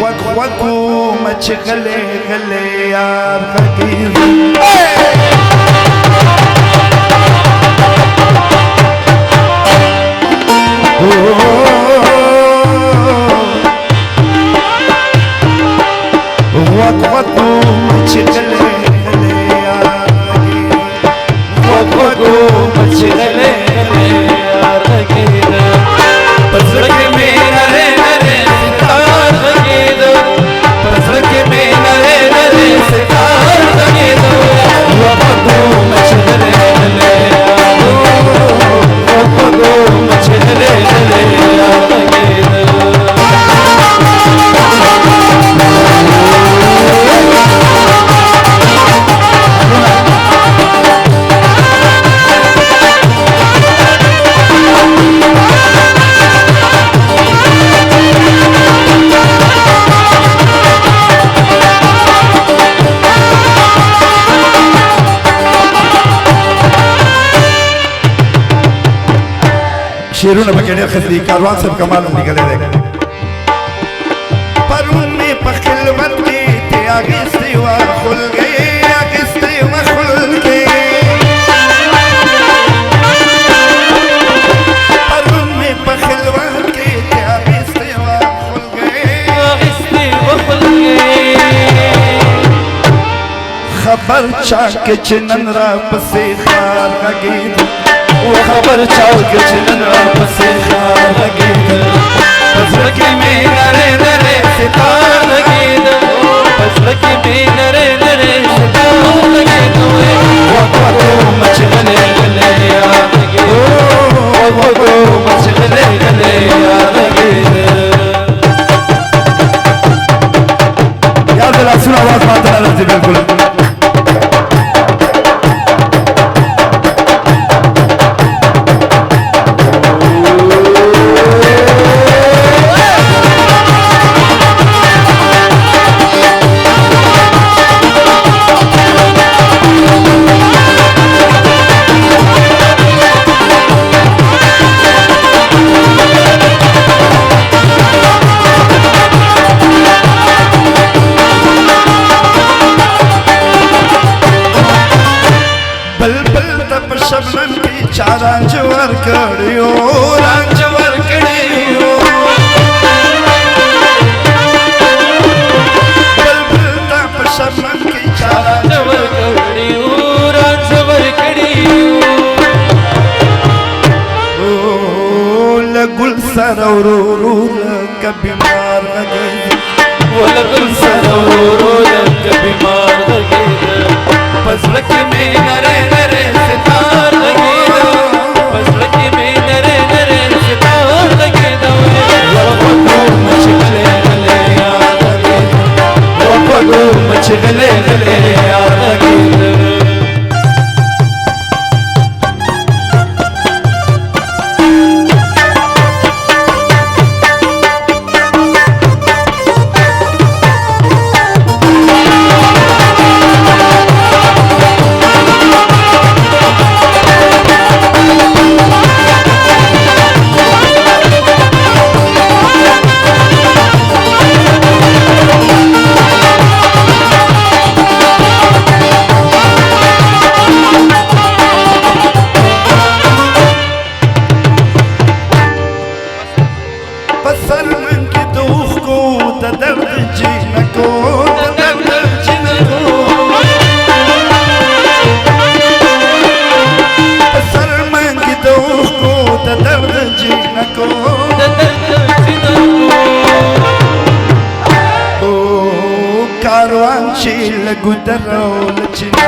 خوکو مچ گلے گلے یار غگیر خوکو مچ گلے گلے یار غگیر خوکو مچ گلے گلے یار غگیر پزرک میں نرے نرے ستار غگیر پزرک میں نرے نرے ستار غگیر خوکو مچ گلے گلے خوکو مچ گلے گلے یار غگیر शेरों ने बकेड़े खसली कारवान सब कमाल निकले देख पर उनमें पखिलवत के थे आगे से वह खुल गए आगे से वह खुल गए पर उनमें पखिलवत के थे आगे से वह खुल गए आगे से वह खुल गए खबर चाक चिनन रा पसे खार गीत وخبر چاوك جنن پسے خار لگید پزرکی میں نرے نرے ستار لگید پزرکی میں نرے نرے ستار لگید وقتو مچ گلے گلے یار لگید وقتو مچ گلے گلے یار لگید یاد دلا سن آواز ماتا رہتی بالکل رانجور کڑیو رانجور کڑیو بلبل تا پشمن کی رانجور کڑیو رانجور کڑیو لگل سر رو لگ بیمار لگے لگل سر رو لگ بیمار لگے پزرک میں نرے نرے ستار لگے مچ گلے گلے یار غگیر कारवान ची लगू दरो लचनी